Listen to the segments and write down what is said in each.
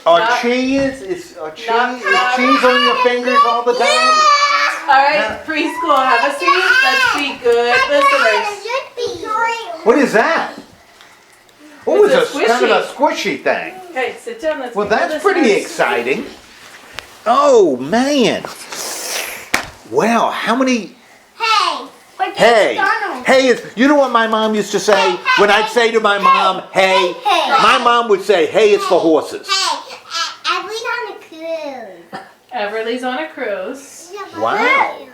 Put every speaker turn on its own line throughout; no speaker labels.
Are cheese is cheese on your fingers all the time?
All right, preschool, have a seat. Let's be good listeners.
What is that? Oh,
It's
it's
a
kind of a
squishy.
squishy thing.
Okay, sit down. Let's
Well,
be good
that's pretty
listeners.
exciting. Oh man! Wow, how many? Hey, hey is, you know what my mom used to say? When I'd say to my mom, hey, my mom would say, hey, it's for horses.
Everly's on a cruise.
Everly's on a cruise.
Wow.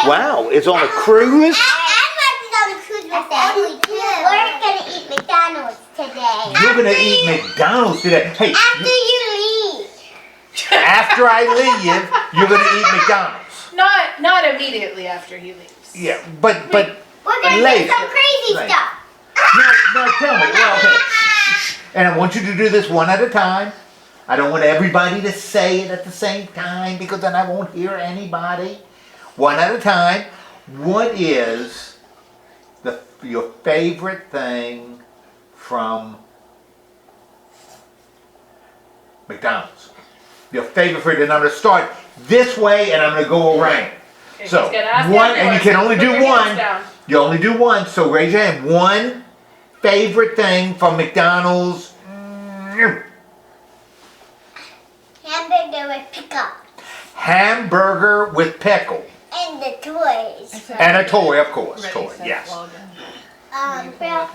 Wow,
it's on a cruise?
Everly's on a cruise with Everly too. We're going to eat McDonald's today.
You're going to eat McDonald's today. Hey,
After you leave.
after I leave, you're going to eat McDonald's.
Not immediately after he leaves.
Yeah, but
We're going to do some crazy stuff.
No, tell me. Well, okay. And I want you to do this one at a time. I don't want everybody to say it at the same time because then I won't hear anybody. One at a time. What is your favorite thing from McDonald's? Your favorite food, and I'm going to start this way, and I'm going to go around.
Okay,
So
he's gonna ask
one,
everyone,
and you can
so
only
put
do
your hands
one.
down.
You only do one. So raise your hand. One favorite thing from McDonald's.
Hamburger with pickle.
Hamburger with pickle.
And the toys.
And a toy, of course.
Ready,
Toy,
set,
yes.
log in.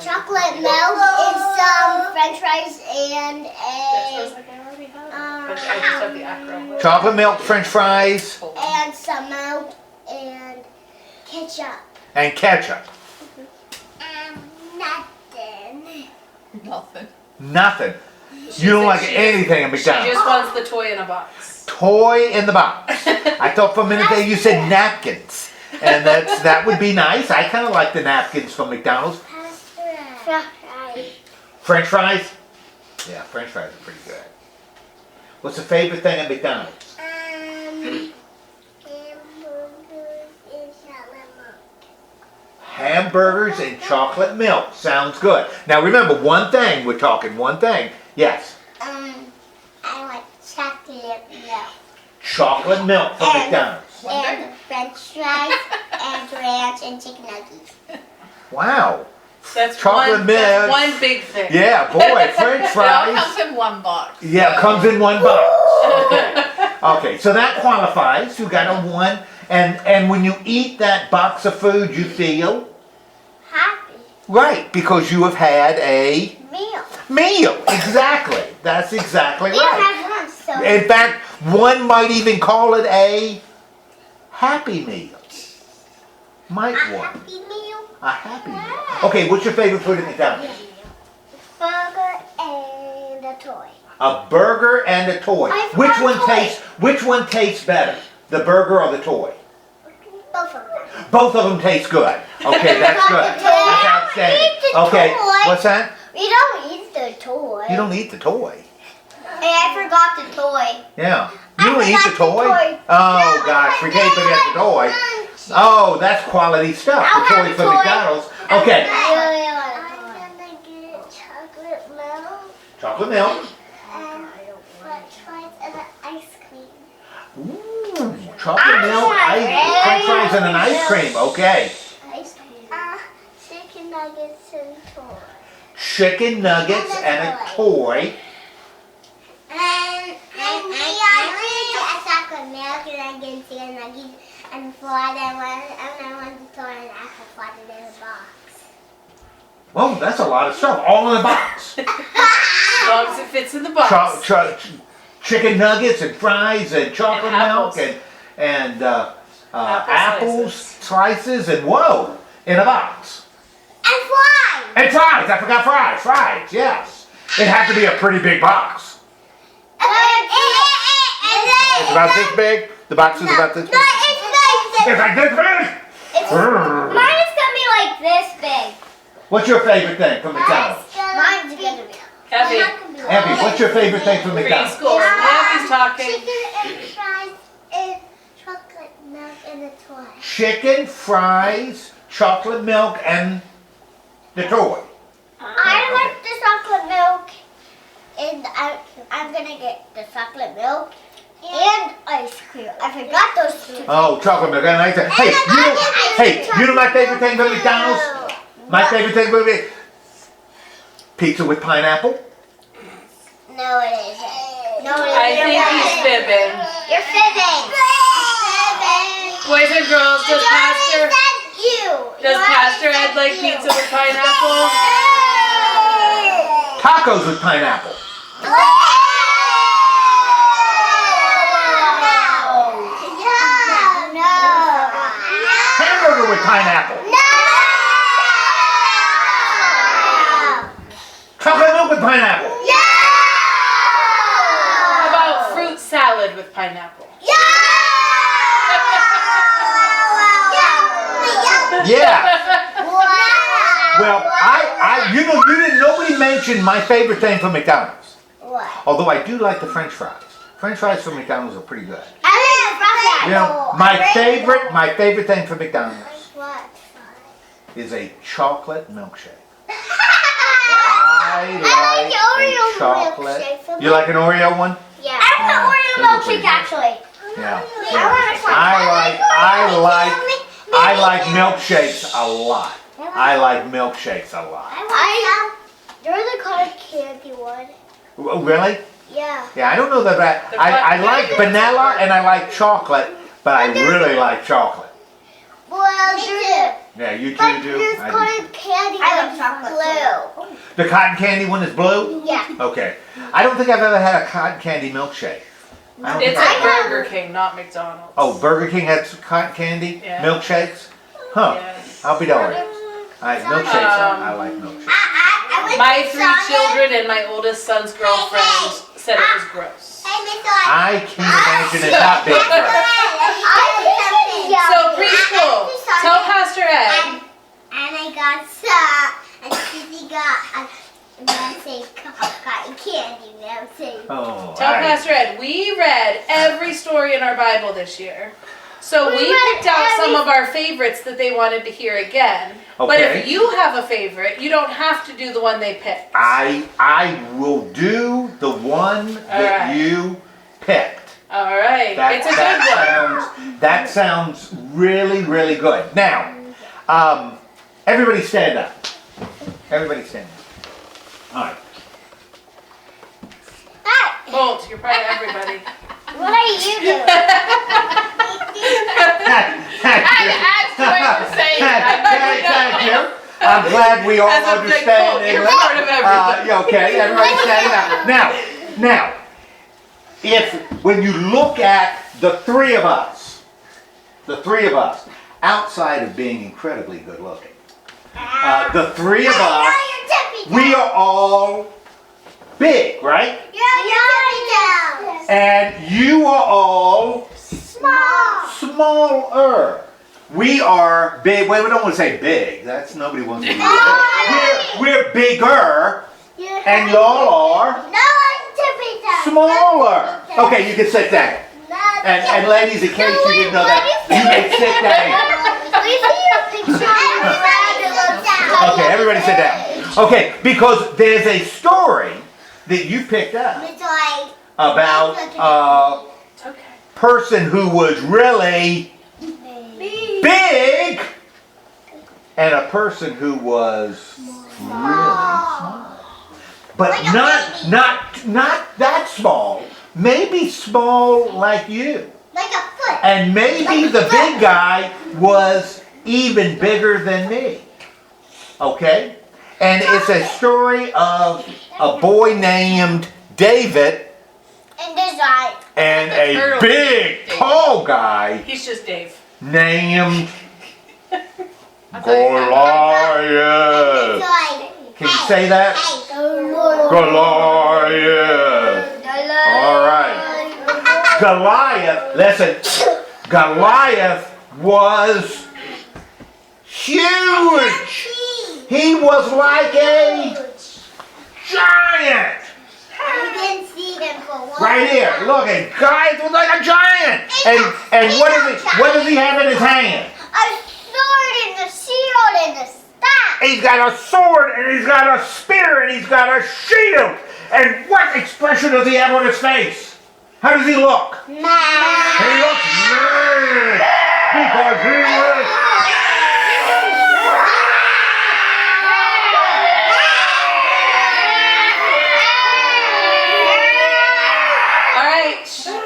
Chocolate milk and some French fries and
That sounds
a
like I already have it. But I just have the acro.
Chocolate milk, French fries,
and some milk and ketchup.
and ketchup.
Nothing.
Nothing.
Nothing. You don't like anything at
She
McDonald's.
just wants the toy in a box.
Toy in the box. I thought for a minute there you said napkins. And that would be nice. I kind of like the napkins from McDonald's. French fries? Yeah, French fries are pretty good. What's the favorite thing at McDonald's?
Hamburgers
Hamburgers and
and chocolate milk.
chocolate milk. Sounds good. Now remember, one thing. We're talking one thing. Yes.
I like chocolate milk.
Chocolate milk from
And-
McDonald's.
And French fries and ranch and chicken nuggets.
Wow.
That's
Chocolate
one,
milk.
that's one big thing.
Yeah, boy, French
It all
fries.
comes in one box.
Yeah, it comes in one box. Okay, so that qualifies. You got a one. And when you eat that box of food, you feel
Happy
right because you have had a
meal.
meal. Exactly. That's exactly
We don't
right.
have one, so
In fact, one might even call it a happy meal. Might
a
one.
happy meal.
A happy meal. Okay, what's your favorite food at McDonald's?
Burger and a toy.
A burger and a toy.
I forgot
Which one tastes better? The burger or the toy?
Both of them.
Both of them taste good. Okay, that's good. That's outstanding. Okay, what's that?
We don't eat the toy.
You don't eat the toy.
Hey, I forgot the toy.
Yeah.
I
You don't eat the
forgot the
toy?
toy.
Oh
No,
gosh,
I
forget the toy.
don't.
Oh, that's quality stuff.
I'll
The
have
toy
the
for
toy.
McDonald's. Okay.
I really want a toy. I'm gonna get chocolate milk
Chocolate milk.
and French fries and an ice cream.
Ooh, chocolate milk, French fries, and an ice cream. Okay.
Ice cream. Chicken nuggets and toy.
Chicken nuggets and a toy.
And I get a chocolate milk and I get chicken nuggets and fry them and I want the toy and apple fry it in a box.
Well, that's a lot of stuff, all in a box.
As long as it fits in the box.
Chicken nuggets and fries and chocolate
And
milk
apples.
and
Apple
apples, slices, and whoa, in a box.
And fry!
And fries, I forgot fries, yes. It had to be a pretty big box. It's about this big? The box is about this big? It's like this big?
Mine is gonna be like this big.
What's your favorite thing from McDonald's?
Mine's gonna be.
Heavy.
Abby, what's your favorite thing from McDonald's?
Preschool. Abby's talking.
Chicken and fries and chocolate milk and a toy.
Chicken, fries, chocolate milk, and the toy.
I like the chocolate milk and And I'm gonna get the chocolate milk and ice cream. I forgot those two.
Oh, chocolate milk and ice cream. Hey, you know my favorite thing from McDonald's? My favorite thing from McDonald's? Pizza with pineapple.
No, it isn't. No, it isn't.
I think he's fibbing.
You're fibbing.
Boys and girls, does Pastor Ed like pizza with pineapple?
Tacos with pineapple. Hamburger with pineapple. Chocolate milk with pineapple.
How about fruit salad with pineapple?
Yeah. Well, nobody mentioned my favorite thing from McDonald's.
What?
Although I do like the French fries. French fries from McDonald's are pretty good.
I
You know, my favorite thing from McDonald's
What?
is a chocolate milkshake.
I like Oreo
chocolate.
milkshake.
You like an Oreo one?
Yeah. I want an Oreo
those are pretty
milkshake
good.
actually.
Yeah.
I
I like milkshakes a lot. I like milkshakes a lot.
You're the cotton candy one.
Oh, really?
Yeah.
Yeah, I don't know that. I like vanilla and I like chocolate, but I really like chocolate.
Well,
Yeah, you
but
do.
there's
I
cotton candy one blue.
do. The cotton candy one is blue?
Yeah.
Okay. I don't think I've ever had a cotton candy milkshake. I don't
It's
think I-
at Burger King, not McDonald's.
Oh, Burger King has cotton candy
Yeah.
milkshakes? Huh.
Yes.
I'll be darned. Milkshakes, I like milkshakes.
My 3 children and my oldest son's girlfriend said it was gross.
I can't imagine it's not big for us.
So preschool, tell Pastor Ed.
And I got some, and Susie got a cotton candy milkshake.
Oh,
Tell Pastor Ed, we read every story in our Bible this year. So we
read
picked out some of our favorites that they wanted to hear again. But
Okay.
if you have a favorite, you don't have to do the one they picked.
I will do the one that
Alright.
you picked.
All right, it's a good one.
That sounds really, really good. Now, everybody stand up. Everybody stand up. All right.
Bolt, you're part of everybody.
What are you doing?
Thank you. I'm glad we all
As a big
understand
Bolt, you're
English.
part of everything.
Okay, everybody standing up. Now, when you look at the three of us, outside of being incredibly good looking, the three of us, we are all big, right? And you are all smaller. We are big. Wait, we don't want to say big. That's nobody wants to be big. We're bigger, and y'all are smaller. Okay, you can sit down. And ladies, in case you didn't know that, you may sit down. Okay, everybody sit down. Okay, because there's a story that you picked up about a person who was really big and a person who was really small. But not that small. Maybe small like you.
Like a foot.
And maybe the big guy was even bigger than me. Okay? And it's a story of a boy named David and a big, tall guy
He's just Dave.
named Goliath. Can you say that? Goliath. All right. Goliath, listen, Goliath was huge. He was like a giant.
You didn't see them for one.
Right here, look, a guy was like a giant. And what does he have in his hand?
A sword and a shield and a staff.
He's got a sword and he's got a spear and he's got a shield And what expression does he have on his face? How does he look? He looks mad because he was.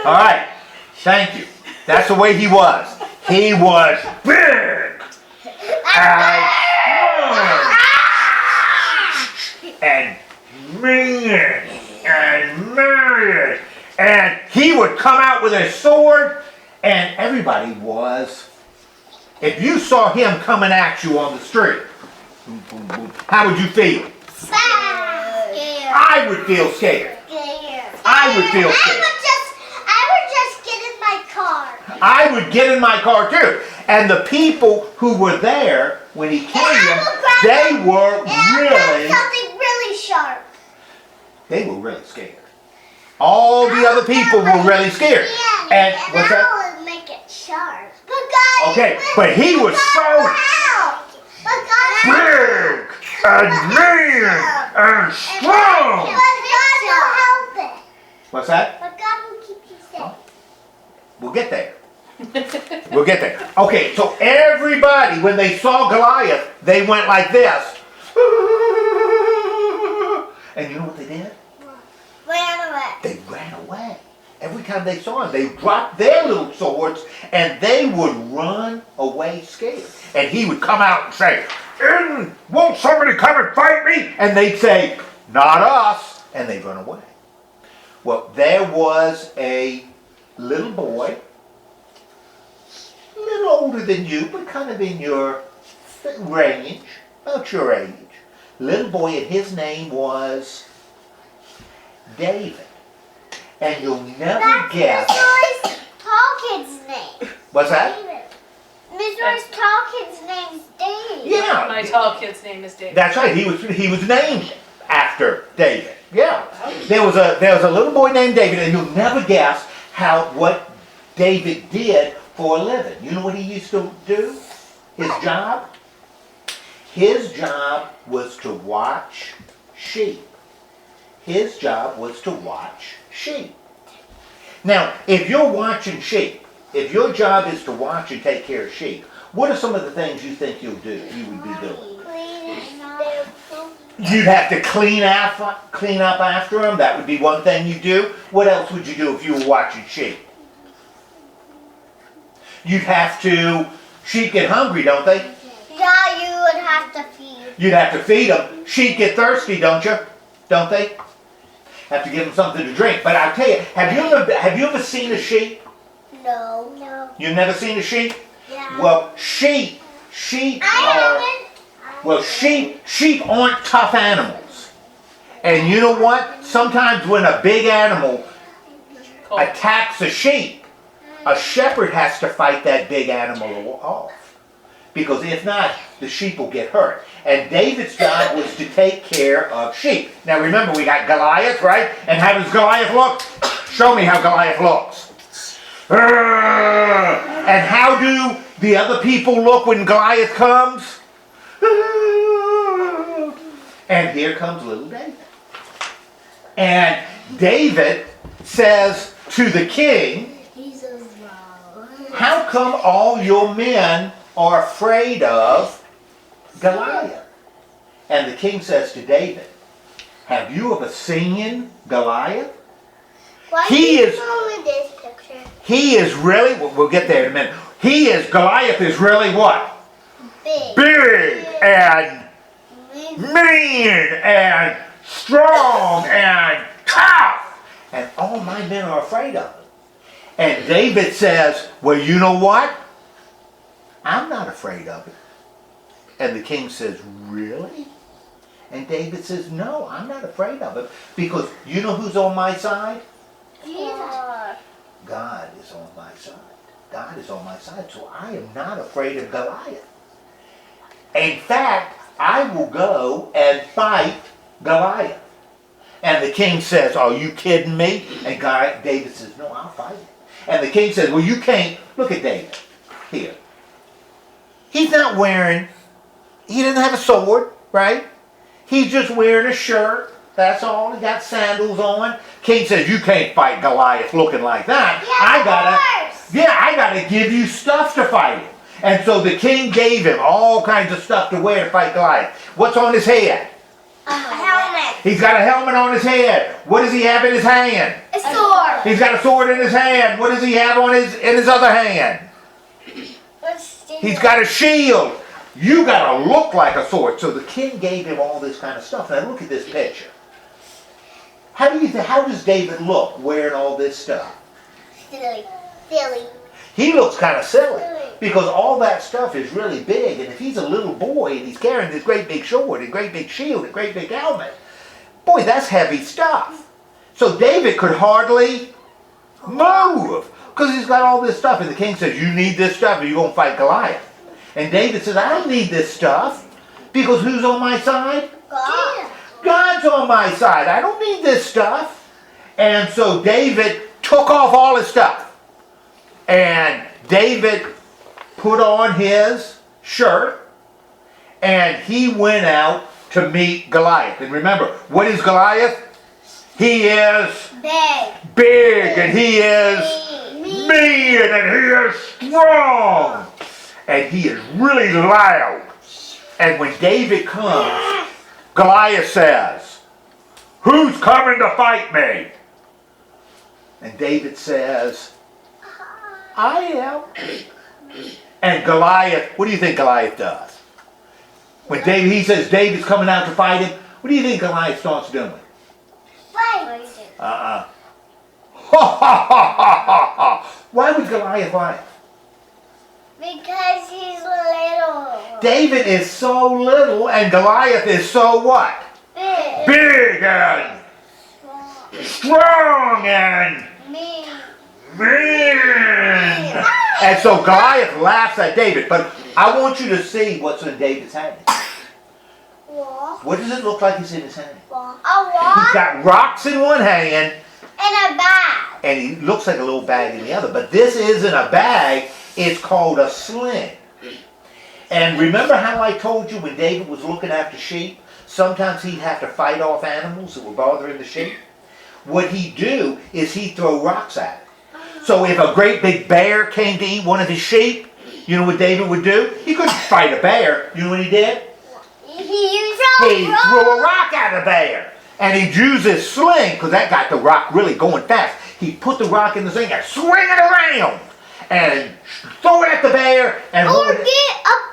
All right, thank you. That's the way he was. He was big and strong and mean and mad. And he would come out with a sword, and everybody was. If you saw him coming at you on the street, boom, boom, boom, how would you feel?
Scared.
I would feel scared. I would feel scared.
I would just get in my car.
I would get in my car too. And the people who were there when he came, they were really,
something really sharp.
they were really scared. All the other people were really scared. And what's that?
I would make it sharp. But God,
Okay, but he was so big and mean and strong.
But God will help it.
What's that?
But God will keep you safe.
We'll get there. We'll get there. Okay, so everybody, when they saw Goliath, they went like this. And you know what they did?
Ran away.
They ran away. Every time they saw him, they dropped their little swords and they would run away scared. And he would come out and say, won't somebody come and fight me? And they'd say, not us. And they'd run away. Well, there was a little boy, a little older than you, but kind of in your range, about your age. Little boy, and his name was David. And you'll never guess.
Miss Roy's tall kid's name.
What's that?
David. Miss Roy's tall kid's name's David.
Yeah.
My tall kid's name is David.
That's right. He was named after David. Yeah. There was a little boy named David, and you'll never guess what David did for a living. You know what he used to do? His job? His job was to watch sheep. His job was to watch sheep. Now, if you're watching sheep, if your job is to watch and take care of sheep, what are some of the things you think you would be doing? You'd have to clean up after them. That would be one thing you do. What else would you do if you were watching sheep? You'd have to. Sheep get hungry, don't they?
Yeah, you would have to feed.
You'd have to feed them. Sheep get thirsty, don't you? Don't they? Have to give them something to drink. But I'll tell you, have you ever seen a sheep?
No.
You've never seen a sheep?
Yeah.
Well, sheep aren't tough animals. And you know what? Sometimes when a big animal attacks a sheep, a shepherd has to fight that big animal off. Because if not, the sheep will get hurt. And David's job was to take care of sheep. Now remember, we got Goliath, right? And how does Goliath look? Show me how Goliath looks. And how do the other people look when Goliath comes? And here comes little David. And David says to the king, how come all your men are afraid of Goliath? And the king says to David, have you ever seen Goliath? He is really, we'll get there in a minute. Goliath is really what? Big and mean and strong and tough. And all my men are afraid of him. And David says, well, you know what? I'm not afraid of it. And the king says, really? And David says, no, I'm not afraid of it. Because you know who's on my side? God is on my side. God is on my side. So I am not afraid of Goliath. In fact, I will go and fight Goliath. And the king says, are you kidding me? And David says, no, I'll fight him. And the king says, well, you can't. Look at David here. He doesn't have a sword, right? He's just wearing a shirt That's all. He got sandals on. King says, you can't fight Goliath looking like that. I gotta give you stuff to fight him. And so the king gave him all kinds of stuff to wear to fight Goliath. What's on his head?
A helmet.
He's got a helmet on his head. What does he have in his hand?
A sword.
He's got a sword in his hand. What does he have in his other hand? He's got a shield. You gotta look like a sword. So the king gave him all this kind of stuff. Now look at this picture. How does David look wearing all this stuff?
Silly.
He looks kind of silly because all that stuff is really big, and if he's a little boy and he's carrying this great big sword and great big shield and great big helmet, boy, that's heavy stuff. So David could hardly move because he's got all this stuff, and the king says, you need this stuff or you're going to fight Goliath. And David says, I don't need this stuff because who's on my side?
God.
God's on my side. I don't need this stuff. And so David took off all his stuff. And David put on his shirt and he went out to meet Goliath. And remember, what is Goliath? He is big and he is mean and he is strong. And he is really loud. And when David comes, Goliath says, who's coming to fight me? And David says, I am. And Goliath, what do you think Goliath does? When he says David's coming out to fight him, what do you think Goliath starts doing?
Fight.
Ha ha ha ha ha. Why would Goliath laugh?
Because he's little.
David is so little and Goliath is so what? Big and strong and
Me.
mean. And so Goliath laughs at David. But I want you to see what's in David's hand. What does it look like is in his hand?
A wall.
He's got rocks in one hand
And a bag.
and he looks like a little bag in the other. But this isn't a bag. It's called a sling. And remember how I told you when David was looking after sheep, sometimes he'd have to fight off animals that were bothering the sheep? What he'd do is he'd throw rocks at it. So if a great big bear came to eat one of his sheep, you know what David would do? He couldn't fight a bear. You know what he did? He'd throw a rock at a bear. And he'd use his sling, because that got the rock really going fast. He'd put the rock in the sling and swing it around. And throw it at the bear. And
Or get a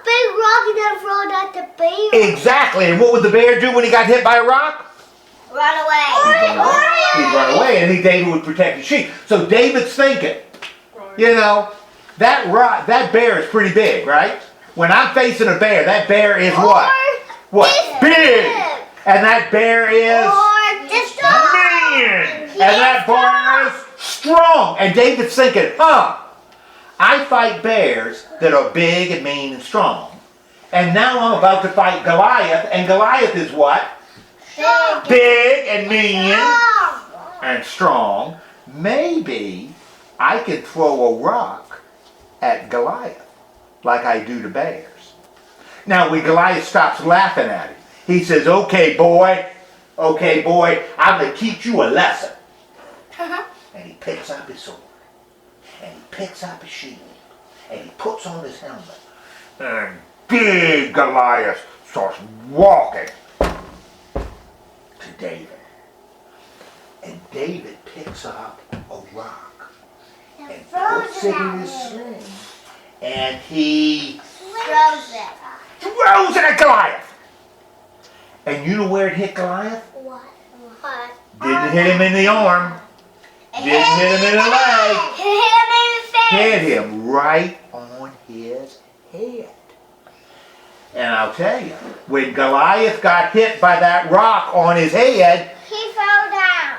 big rock and then throw it at the bear.
Exactly. And what would the bear do when he got hit by a rock?
Run away.
He'd run away, and David would protect his sheep. So David's thinking, you know, that bear is pretty big, right? When I'm facing a bear, that bear is what? What? Big. And that bear is mean. And that bear is strong. And David's thinking, I fight bears that are big and mean and strong. And now I'm about to fight Goliath, and Goliath is what? Big and mean and strong. Maybe I could throw a rock at Goliath like I do to bears. Now when Goliath stops laughing at him, he says, okay boy, I'm going to teach you a lesson. And he picks up his sword. And he picks up his shield. And he puts on his helmet. And big Goliath starts walking to David. And David picks up a rock and puts it in his sling. And he throws it at Goliath. And you know where it hit Goliath?
What?
Didn't hit him in the arm. Didn't hit him in the leg. Hit him right on his head. And I'll tell you, when Goliath got hit by that rock on his head,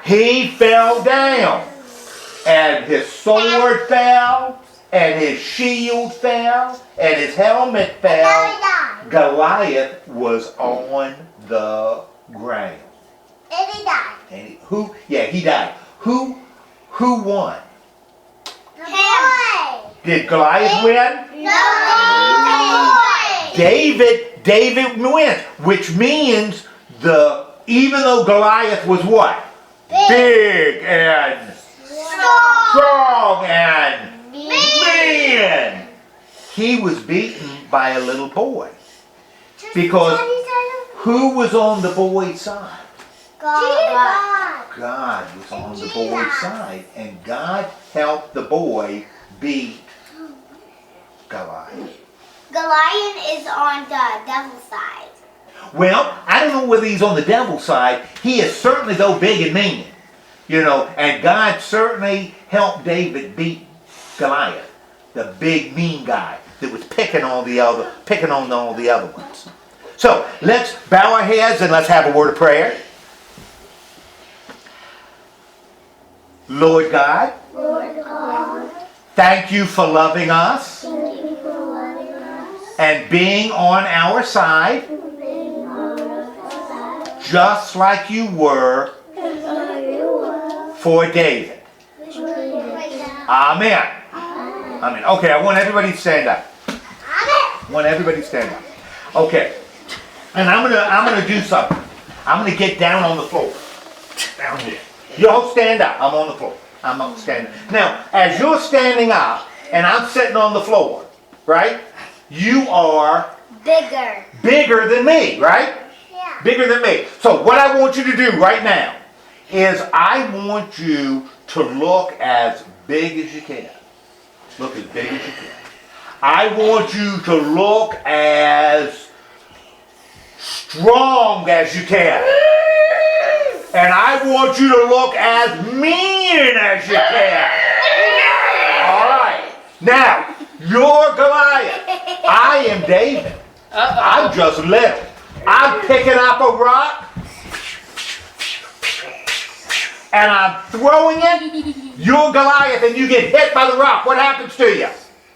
he fell down. And his sword fell, and his shield fell, and his helmet fell. Goliath was on the ground.
And he died.
And he died. Who won? Did Goliath win?
No.
David wins, which means the even though Goliath was what? Big and strong and mean, he was beaten by a little boy. Because who was on the boy's side?
God.
God was on the boy's side. And God helped the boy beat Goliath.
Goliath is on the devil's side.
Well, I don't know whether he's on the devil's side. He is certainly, though, big and mean. You know, and God certainly helped David beat Goliath, the big mean guy that was picking on all the other ones. So let's bow our heads and let's have a word of prayer. Lord God, thank you for loving us and being on our side, just like you were for David. Amen. Amen. Okay, I want everybody to stand up. Okay. And I'm gonna do something. I'm gonna get down on the floor. Down here. You all stand up. I'm on the floor. I'm up standing. Now, as you're standing up and I'm sitting on the floor, right? You are bigger than me, right?
Yeah.
Bigger than me. So what I want you to do right now is I want you to look as big as you can. Look as big as you can. I want you to look as strong as you can. And I want you to look as mean as you can. All right. Now, you're Goliath. I am David. I'm just little. I'm picking up a rock and I'm throwing it. You're Goliath and you get hit by the rock. What happens to you?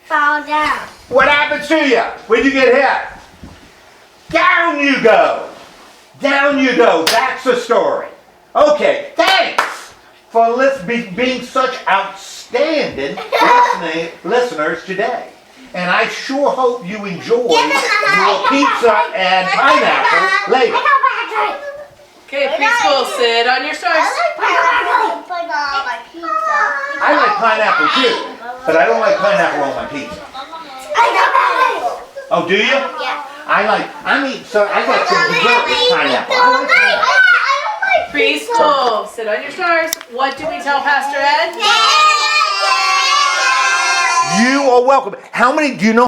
Fall down.
What happens to you when you get hit? Down you go. Down you go. That's the story. Okay, thanks for being such outstanding listeners today. And I sure hope you enjoy your pizza and pineapple later.
Okay, preschool, sit on your stars.
I like pineapple too, but I don't like pineapple on my pizza. Oh, do you?
Yeah.
I like some dessert pineapple.
Preschool, sit on your stars. What do we tell Pastor Ed?
You are welcome. How many do you know?